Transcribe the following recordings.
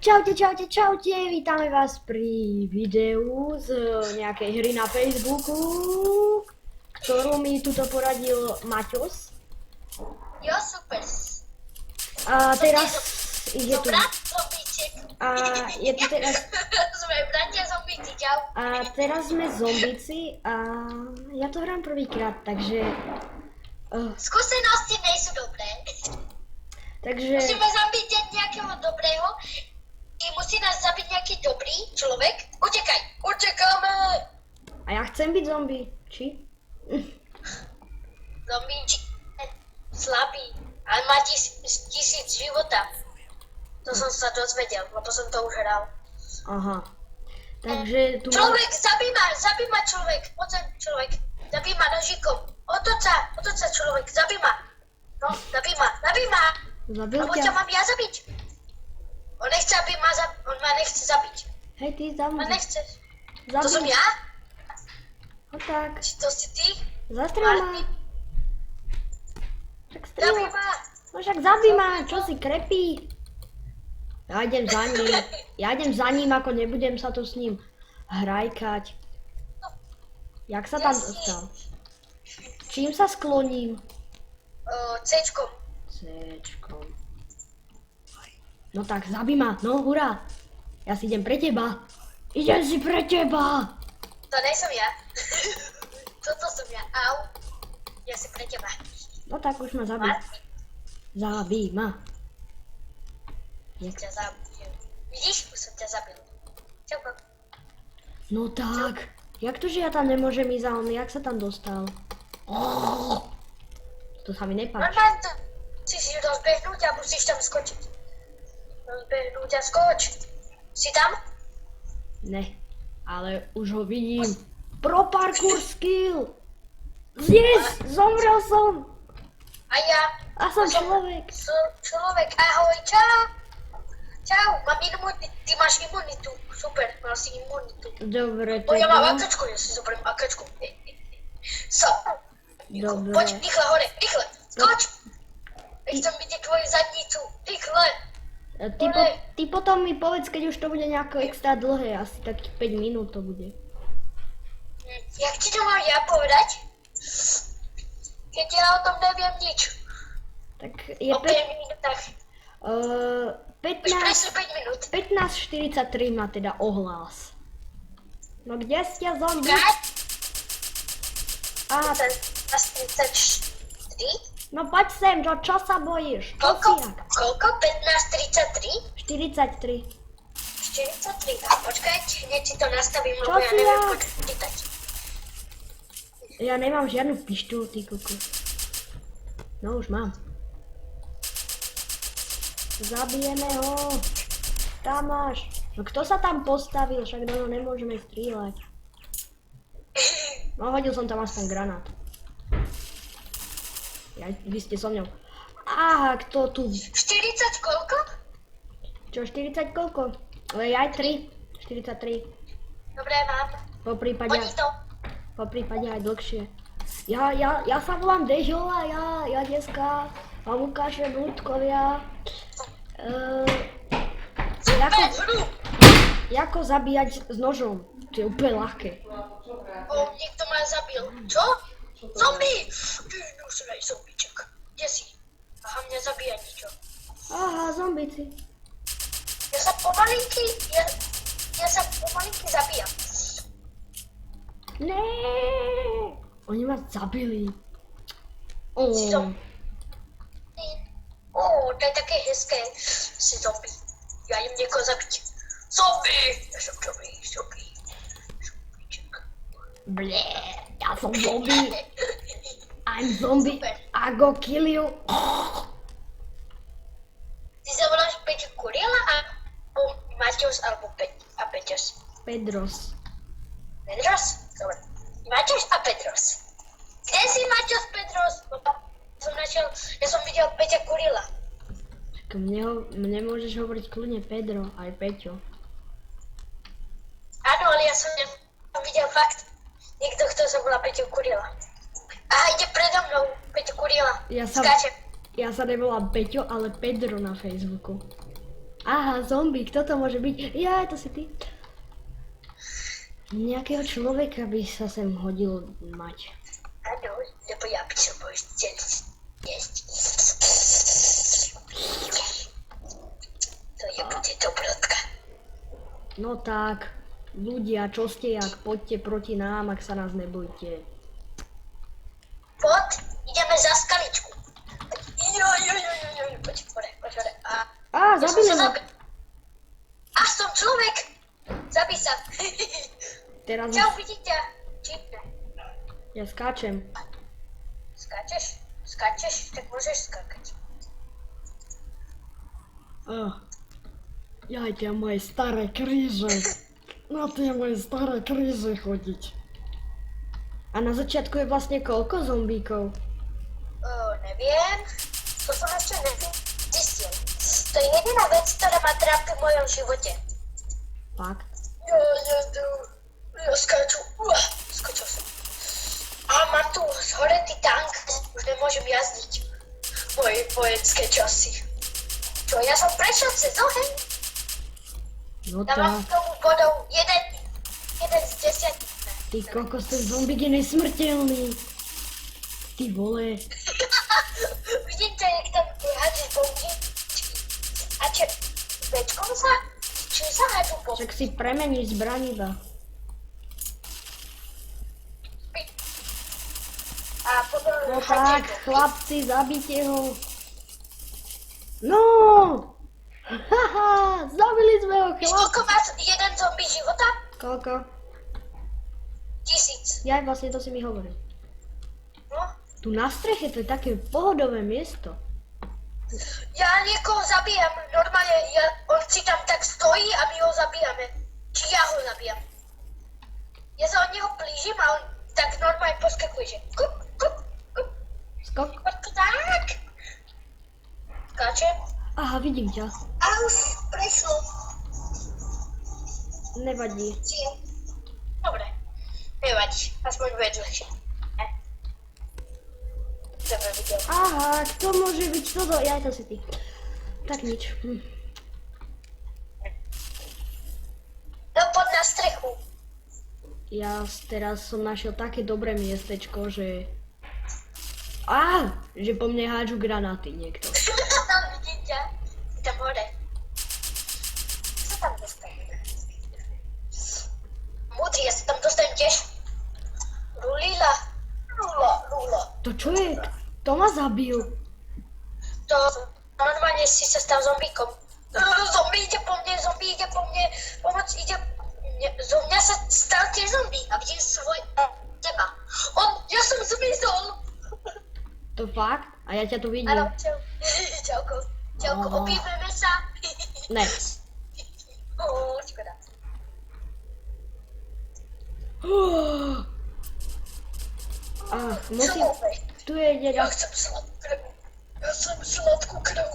Čaute, vítame vás pri videu z nejakej hry na Facebooku, ktorú mi tuto poradil Maťos. Jo, super. A teraz je tu. Dobrá, zombíček. A je tu teraz. Sme bratia zombíci, čau. A teraz sme zombíci a ja to hrám prvýkrát, takže. Skúsenosti nejsú dobré. Takže. Musíme zabiť nejakého dobrého. I musí nás zabiť nejaký dobrý človek. Utekaj, utekáme. A ja chcem byť zombie, či? Zombíček slabý, ale má 1000 života. To som sa dozvedel, lebo som to už hral. Aha. Takže tu Človek, zabij ma človek, poď sem človek, zabij ma nožikom, otoč sa človek, zabij ma. No, zabij ma, zabil lebo ťa. ťa mám ja zabiť. On nechce, aby on ma nechce zabiť. Hej, ty za On mnou. nechceš. To som Zabil. ja? No tak. Či to si ty? Zastrel ma. Martin? Však Zabij strieľa. ma. No však zabij ma, čo si krepí? Ja idem za ním, ako nebudem sa tu s ním hrajkať. Jak sa tam dostal? Čím sa skloním? Cčkom. Cčkom. No tak zabij ma, no hurá. Ja si idem pre teba. Idem si pre teba. To nej som ja. Toto som ja. Au. Ja si pre teba. No tak už ma zabij. Martin, Zabij ma. ťa zabijem. Vidíš? Už som ťa zabil. Čauko. No tak. Jak to, že ja tam nemôžem ísť a on jak sa tam dostal? To sa mi nepáči. Normálne to musíš rozbehnúť a musíš tam skočiť. Rozbehnúť a skoč. Si tam? Ne, ale už ho vidím. Pro parkour skill! Yes! Zomrel som! A ja. A som človek. Človek, ahoj, čau. Čau, mám imunitu, ty máš imunitu. Super, mal si imunitu. Dobre, O, ja mám teda. akačku, ja si zoberiem akačku. So. Dobre. Poď, rýchle hore, rýchle. Skoč. Chcem vidieť tvoju zadnicu, rýchle. Ty potom mi povedz, keď už to bude nejako extra dlhé, asi takých 5 minút to bude. Jak ti to mám ja povedať? Keď ja o tom neviem nič. Tak je O 5 minútach. Už presne 5 minút. 15:43 má teda ohlás. No kde ste zombie? A, 15:33? no poď sem, čo sa bojíš? Čo Koľko? si jak? Koľko? 15:33? 43. 43. A počkaj, hneď si to nastavím, Čo lebo ja si neviem jak? počítať. Ja nemám žiadnu pištoľu, ty kuku. No už mám. Zabijeme ho. Tam máš. No kto sa tam postavil? Však do neho nemôžeme strieľať. No hodil som tam aspoň granát. Vy ste so mňou. Aha, kto tu? 40 koľko? Čo, 40 koľko? Ale aj 3. 43. Dobre, mám. Po Hodí to. prípade aj dlhšie. Ja sa volám Dežo a ja dneska vám ukážem ľudkovia. Ako zabíjať s nožom. To je úplne ľahké. O, niekto ma zabil. Čo? Zombie! Ty nosnej zombíček. Kde si? Aha, mňa zabíja niečo. Aha, zombici. Ja sa pomalinky zabíjam. Ne. Oni ma zabili. Si zombie. Ó, to je také hezké. Si zombie. Ja idem niekoho zabiť. Zombie! Ja som zombie. Zombíček. Ble, ja som zombie. I'm zombie. Super. I go kill you. Ty sa voláš Peťo Kuriela a Maťos alebo Peťos? Pedros. Pedros? Dobre. Maťos a Pedros. Kde si Maťos Pedros? Ja som videl Peťa Kuriela. Mne môžeš hovoriť kľudne Pedro, aj Peťo. Áno, ale ja som videl fakt niekto, kto sa volá Peťo Kuriela. Aha, ide predo mnou Peťo Kuriela. Skáče. Ja sa nevolám Peťo, ale Pedro na Facebooku. Aha, zombie, kto to môže byť? Ja, to si ty. Nejakého človeka by sa sem hodilo mať. Áno, lebo ja by som bol chcel jesť. To je bude dobrotka. No tak, ľudia, čo ste, jak poďte proti nám, ak sa nás nebojte. Poď, ideme za skaličku. Poď hore. Zabili ma. Až som človek. Zabij sa. Teraz Čau, vidíte? Čipne. ja skáčem. Skáčeš? Tak môžeš skákať. Ja tie moje staré kríže. Na tie moje staré kríže chodiť. A na začiatku je vlastne koľko zombíkov? Neviem. To som ešte nezistil. To je jediná vec, ktorá ma trápi v mojom živote. Fakt? Ja skáču. Skočil som. A mám tu zhoretý tank. Už nemôžem jazdiť. Moje vojenské časy. Čo, ja som prešiel cez oheň? No Dávam tak. tomu bodov jeden z 10. Ty kokos, ten zombík je nesmrteľný. Ty vole. Vidíte, jak tam hádže bomby? A bečkom sa? Čím sa hádžu bomby? Však si premeníš zbraň iba. A potom No hádže tak, bomby. chlapci, zabite ho. No! Haha, zabili sme ho, Víš, chlap. koľko má jeden zombie života? Koľko? 1000. Ja vlastne to si mi hovoril. No. Tu na streche to je také pohodové miesto. Ja niekoho zabíjam, normálne, on si tam tak stojí a my ho zabíjame. Či ja ho zabíjam. Ja sa od neho blížim a on tak normálne poskakuje, že kup. Skok. Tak. Skáčem. Aha, vidím ťa. A už prešlo. Nevadí. Dobre. Nevadí, aspoň bude dlhšie. Dobre, videl. Aha, kto môže byť toto? Ja, to si ty. Tak nič. No poď na strechu. Ja teraz som našiel také dobré miestečko, že... že po mne hádžu granáty niekto. Vidím ťa. Tam hore. Co tam dostane? Múdry, ja sa tam dostanem tiež. Rulila. To čo je? Kto ma zabil? To normálne si sa stal zombíkom. Zombie ide po mne, pomoc ide... Zo mňa sa stal tiež zombie a vidím teba. Ja som zmizol. To fakt? A ja ťa tu vidím. Áno, čau. Čauko, Aha. opívame sa. Ne. Škoda. Musím... Tu je Ja jeden... chcem sladkú krv.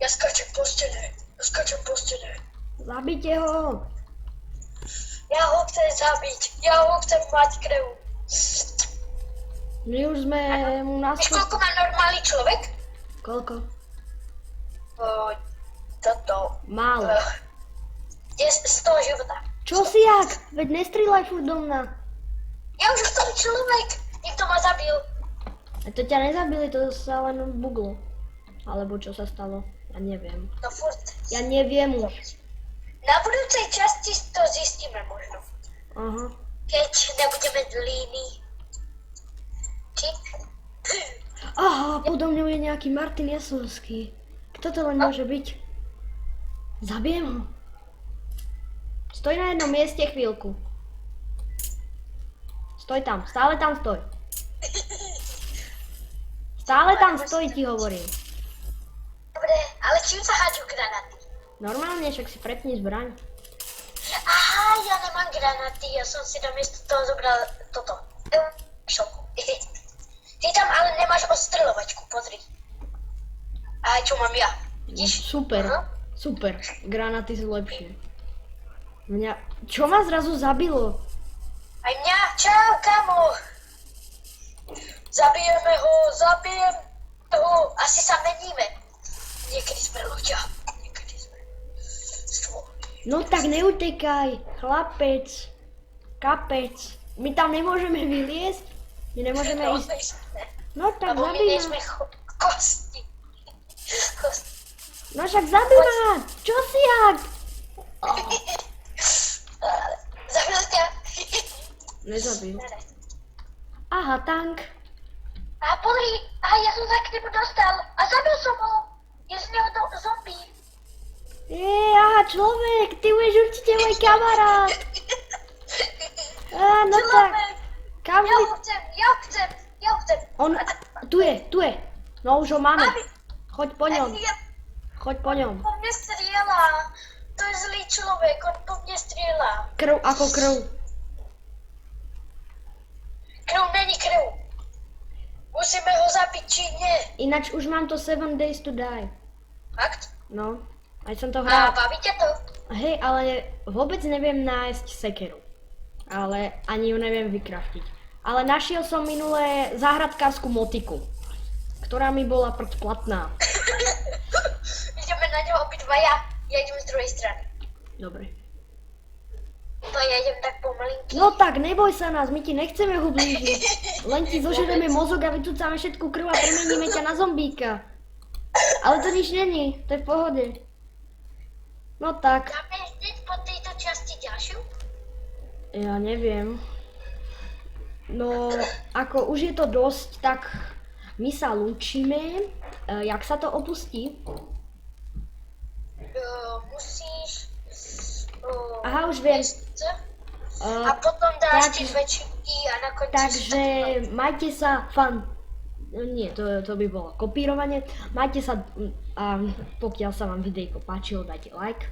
Ja skáčem po stene. Zabite ho! Ja ho chcem zabiť. Ja ho chcem mať krv. My už sme mu Víš, naskúšali... koľko má normálny človek? Koľko? Toto. Málo. Je 100 života. Čo si jak? Veď nestrieľaj furt do mňa. Ja už som človek. Niekto ma zabil. A to ťa nezabili, to sa len buglo. Alebo čo sa stalo? Ja neviem. No furt. Ja neviem už. Na budúcej časti to zistíme možno. Aha. Keď nebudeme líni. Či? Aha, podo mňou je nejaký Martin Jaslovský. Kto to len môže byť? Zabijem ho. Stoj na jednom mieste chvíľku. Stoj tam, stále tam stoj. Stále tam stoj, ti hovorím. Dobre, ale čím sa hádžu granáty? Normálne, však si prepni zbraň. Aha, ja nemám granáty, ja som si namiesto toho zobral toto. Šoku. Ty tam ale nemáš ostreľovačku, pozri. A čo mám ja? Vidíš? Super, Aha. super. Granáty sú lepšie. Mňa... Čo ma zrazu zabilo? Aj mňa, čau, kamo. Zabijeme ho. Asi sa meníme. Niekedy sme ľudia. No tak neutekaj, chlapec, kapec. My tam nemôžeme vyliesť? My nemôžeme No, ísť... No tak lebo my zabij nie ma. sme kosti. Kosti. No však zabij ma. Čo si jak? Zabil ťa. Nezabil. Aha, tank. A pozri, ja som sa k nemu dostal a zabil som ho. Je z neho zombie. Aha, človek, ty budeš určite môj kamarát. Á, no tak. Kam Ja si... ho chcem. On, tu je. No už ho máme. Mami, Choď po ňom, choď po ňom. po mne strieľa. To je zlý človek, on po mne strieľa. Krv ako krv. Krv není krv. Musíme ho zabiť, či nie. Ináč už mám to 7 days to die. Fakt? No, aj som to A hral. baví ťa to? Hej, ale vôbec neviem nájsť sekeru. Ale ani ju neviem vykraftiť. Ale našiel som minulé záhradkárskú motiku, ktorá mi bola platná. Ideme na ňo obidvaja. Ja idem z druhej strany. Dobre. No ja idem tak pomalinky. No tak, neboj sa nás, my ti nechceme ublížiť. Len ti zožereme mozog a vytúcame všetku krv a premeníme ťa na zombíka. Ale to nič není, to je v pohode. No tak, Dáme hneď po tejto časti ďalšiu? ja neviem. No, ako už je to dosť, tak my sa lúčime. Jak sa to opustí? Musíš... Aha, už viem. A potom dáš tak- tie dve čipky a nakoniec... Takže majte sa Nie, to by bolo kopírovanie. Majte sa a pokiaľ sa vám videjko páčilo, dajte like.